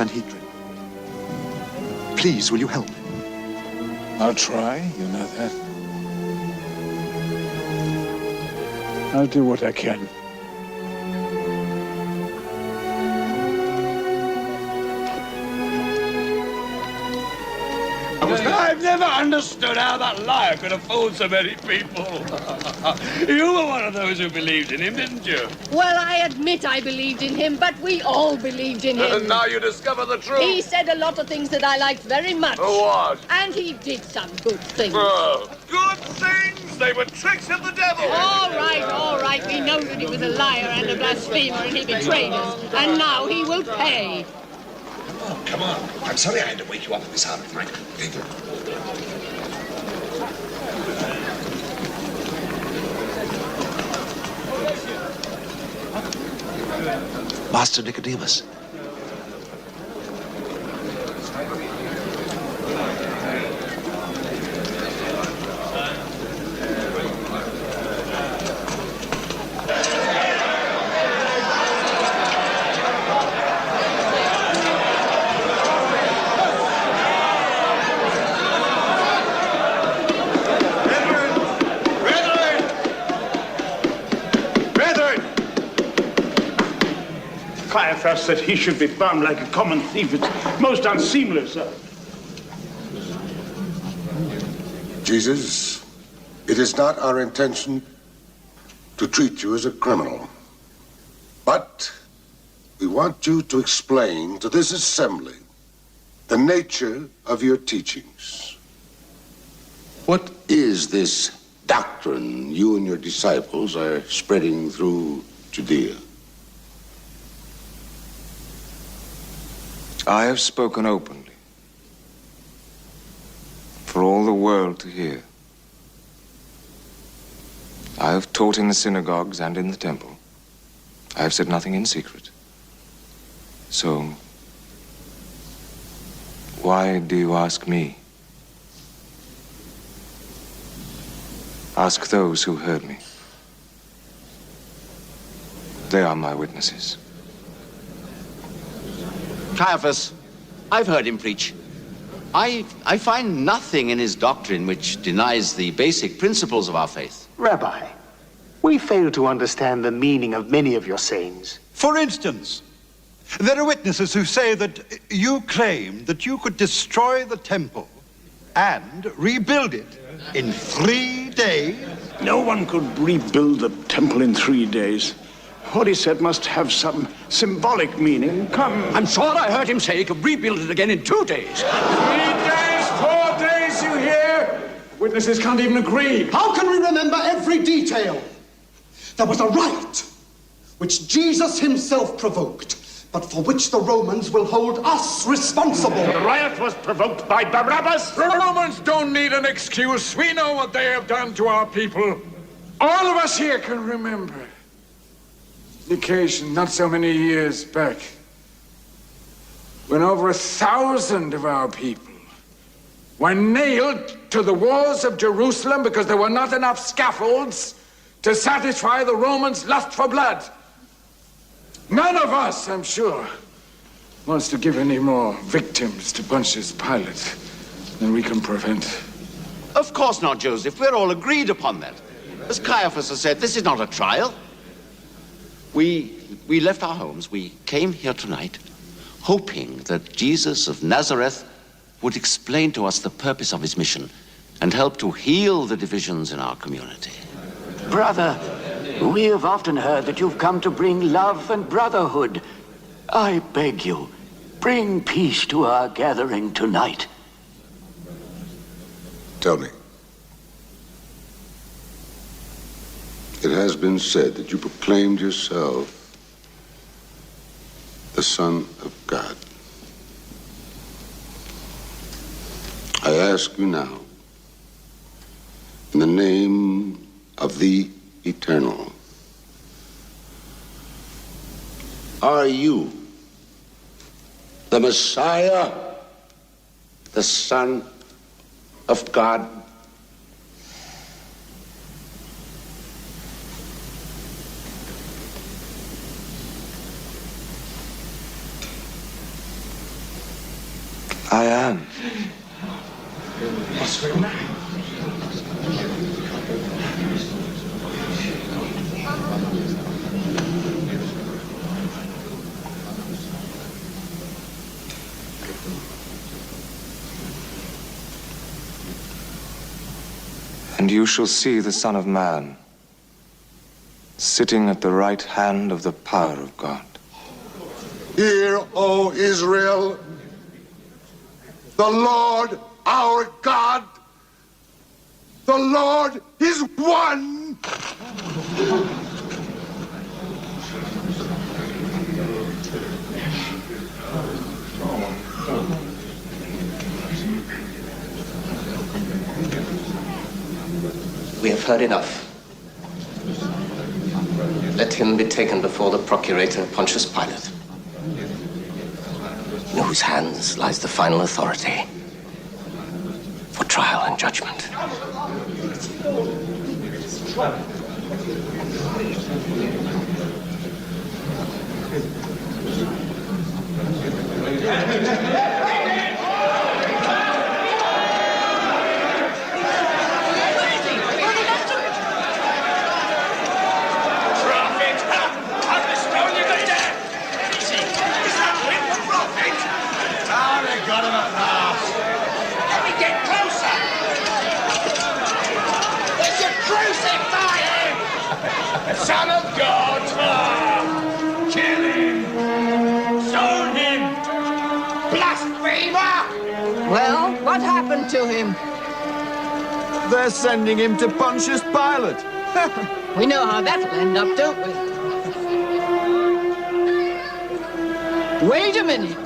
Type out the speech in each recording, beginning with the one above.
Sanhedrin. Please, will you help? I'll try, you know that. I'll do what I can. I've never understood how that liar could have fooled so many people. You were one of those who believed in him, didn't you? Well, I admit I believed in him, but we all believed in him. And now you discover the truth. He said a lot of things that I liked very much. What? And he did some good things. Oh, good things? They were tricks of the devil. All right. We know that he was a liar and a blasphemer and he betrayed us. And now he will pay. Oh, come on. I'm sorry I had to wake you up at this hour of night. Master Nicodemus. Caiaphas said he should be bound like a common thief. It's most unseemly, sir. Jesus, it is not our intention to treat you as a criminal. But we want you to explain to this assembly the nature of your teachings. What is this doctrine you and your disciples are spreading through Judea? I have spoken openly for all the world to hear. I have taught in the synagogues and in the temple. I have said nothing in secret. So, why do you ask me? Ask those who heard me. They are my witnesses. Caiaphas, I've heard him preach. I find nothing in his doctrine which denies the basic principles of our faith. Rabbi, we fail to understand the meaning of many of your sayings. For instance, there are witnesses who say that you claimed that you could destroy the temple and rebuild it in 3 days. No one could rebuild the temple in 3 days. What he said must have some symbolic meaning. Come. I'm sure I heard him say he could rebuild it again in 2 days. 3 days, 4 days, you hear? Witnesses can't even agree. How can we remember every detail? There was a riot which Jesus himself provoked, but for which the Romans will hold us responsible. The riot was provoked by Barabbas. The Romans don't need an excuse. We know what they have done to our people. All of us here can remember the occasion not so many years back when over 1,000 of our people were nailed to the walls of Jerusalem because there were not enough scaffolds to satisfy the Romans' lust for blood. None of us, I'm sure, wants to give any more victims to Pontius Pilate than we can prevent. Of course not, Joseph. We're all agreed upon that. As Caiaphas has said, this is not a trial. We left our homes. We came here tonight hoping that Jesus of Nazareth would explain to us the purpose of his mission and help to heal the divisions in our community. Brother, we have often heard that you've come to bring love and brotherhood. I beg you, bring peace to our gathering tonight. Tell me. It has been said that you proclaimed yourself the Son of God. I ask you now, in the name of the Eternal, are you the Messiah, the Son of God? I am. And you shall see the Son of Man sitting at the right hand of the power of God. Hear, O Israel, the Lord our God, the Lord is one. We have heard enough. Let him be taken before the procurator Pontius Pilate, in whose hands lies the final authority for trial and judgment. Son of God! Kill him! Stone him! Blasphemer! Well, what happened to him? They're sending him to Pontius Pilate. We know how that'll end up, don't we? Wait a minute.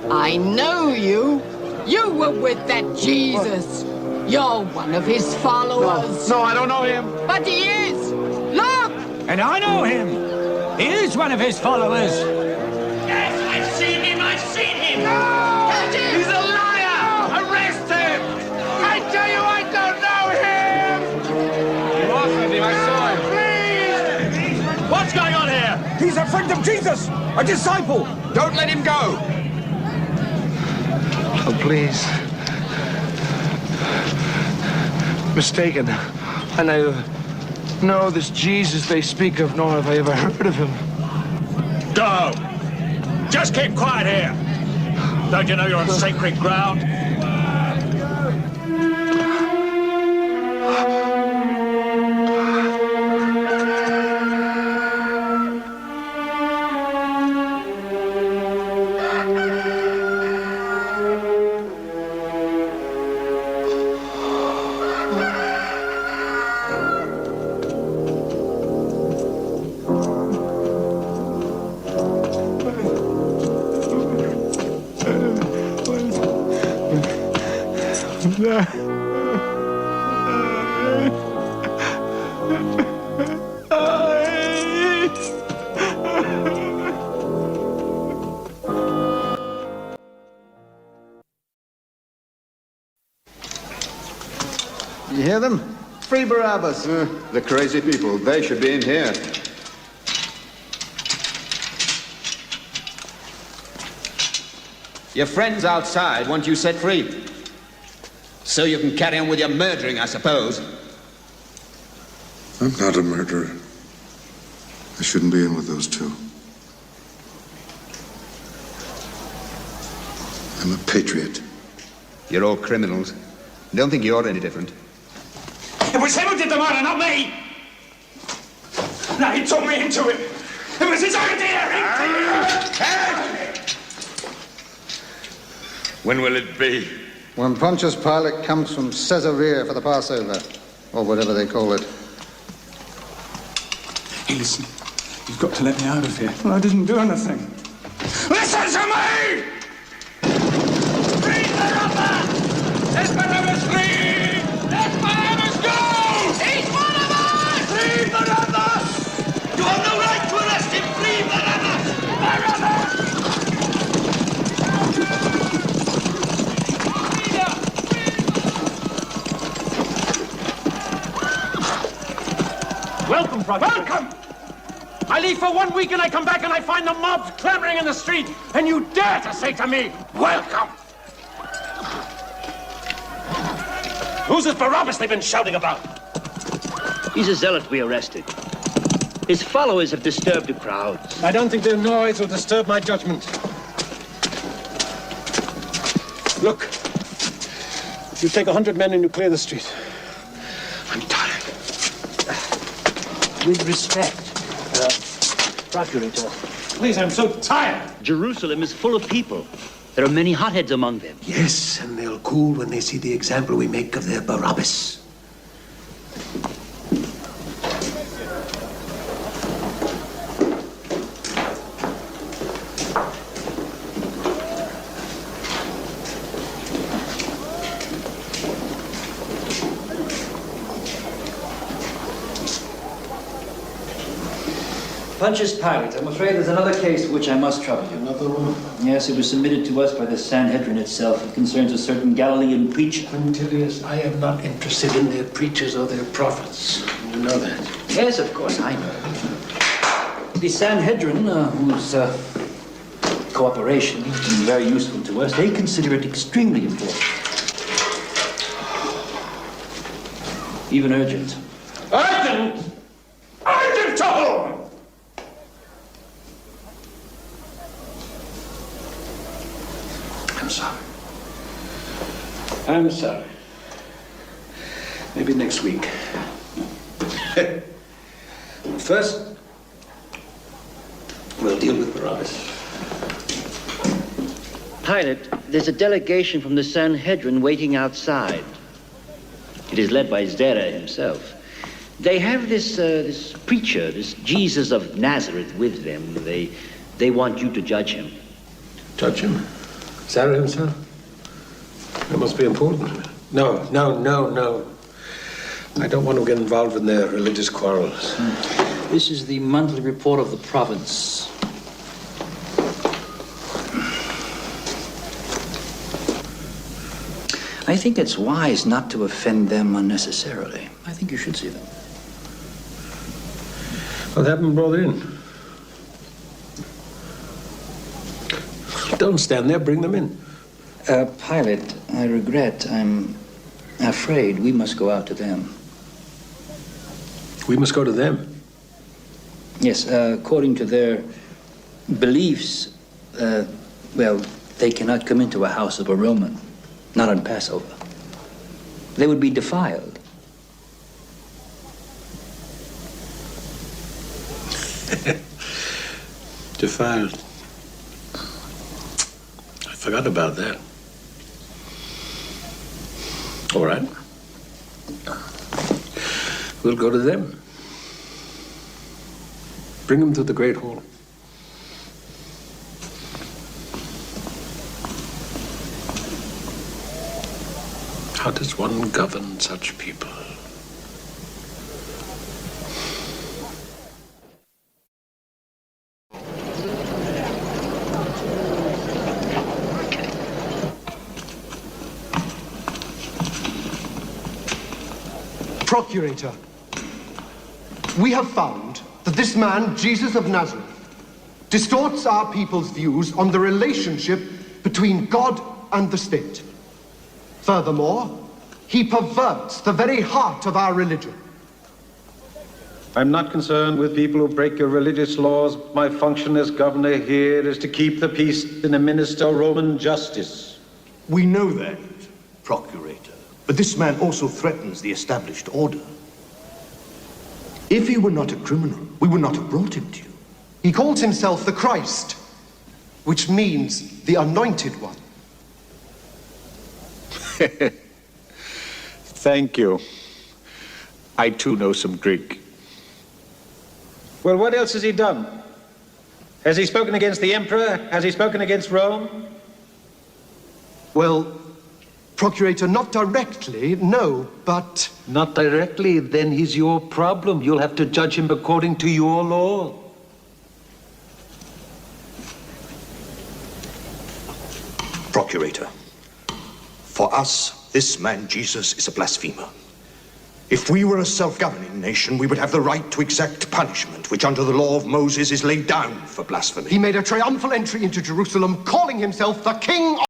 I know you. You were with that Jesus. You're one of his followers. No, I don't know him. But he is. Look! And I know him. He is one of his followers. Yes, I've seen him. I've seen him. No! He's a liar! Arrest him! I tell you, I don't know him! You are with him, I saw him. Please! What's going on here? He's a friend of Jesus, a disciple. Don't let him go. Oh, please. Mistaken. I neither know this Jesus they speak of, nor have I ever heard of him. Go! Just keep quiet here. Don't you know you're on sacred ground? You hear them? Free Barabbas. The crazy people. They should be in here. Your friends outside want you set free. So you can carry on with your murdering, I suppose. I'm not a murderer. I shouldn't be in with those two. I'm a patriot. You're all criminals. Don't think you're any different. It was him who did the murder, not me! Now he took me into it. It was his idea! When will it be? When Pontius Pilate comes from Caesarea for the Passover, or whatever they call it. Hey, listen. You've got to let me out of here. Well, I didn't do anything. Listen to me! Free Barabbas! Let Barabbas free! Let Barabbas go! He's one of us! Free Barabbas! You have no right to arrest him! Free Barabbas! Barabbas! Welcome, Protestant. Welcome! I leave for 1 week and I come back and I find the mobs clamoring in the street, and you dare to say to me, welcome! Who's this Barabbas they've been shouting about? He's a zealot we arrested. His followers have disturbed the crowds. I don't think their noise will disturb my judgment. Look, you take 100 men and you clear the street. I'm tired. With respect, Procurator. Please, I'm so tired. Jerusalem is full of people. There are many hotheads among them. Yes, and they'll cool when they see the example we make of their Barabbas. Pontius Pilate, I'm afraid there's another case for which I must trouble you. Another one? Yes, it was submitted to us by the Sanhedrin itself. It concerns a certain Galilean preacher. Quintilius, I am not interested in their preachers or their prophets. You know that. Yes, of course, I know. The Sanhedrin, whose cooperation has been very useful to us, they consider it extremely important. Even urgent. Urgent! Urgent to whom? I'm sorry. I'm sorry. Maybe next week. First, we'll deal with Barabbas. Pilate, there's a delegation from the Sanhedrin waiting outside. It is led by Zerah himself. They have this preacher, this Jesus of Nazareth with them. They want you to judge him. Judge him? Zerah himself? That must be important. No. I don't want to get involved in their religious quarrels. This is the monthly report of the province. I think it's wise not to offend them unnecessarily. I think you should see them. Well, have them brought in. Don't stand there, bring them in. Pilate, I regret, I'm afraid we must go out to them. We must go to them? Yes, according to their beliefs, well, they cannot come into a house of a Roman, not on Passover. They would be defiled. Defiled. I forgot about that. All right. We'll go to them. Bring them to the Great Hall. How does one govern such people? Procurator, we have found that this man, Jesus of Nazareth, distorts our people's views on the relationship between God and the state. Furthermore, he perverts the very heart of our religion. I'm not concerned with people who break your religious laws. My function as governor here is to keep the peace and administer Roman justice. We know that, Procurator. But this man also threatens the established order. If he were not a criminal, we would not have brought him to you. He calls himself the Christ, which means the Anointed One. Thank you. I too know some Greek. Well, what else has he done? Has he spoken against the emperor? Has he spoken against Rome? Well, Procurator, not directly, no, but... Not directly, then he's your problem. You'll have to judge him according to your law. Procurator, for us, this man Jesus is a blasphemer. If we were a self-governing nation, we would have the right to exact punishment, which under the law of Moses is laid down for blasphemy. He made a triumphal entry into Jerusalem, calling himself the King of...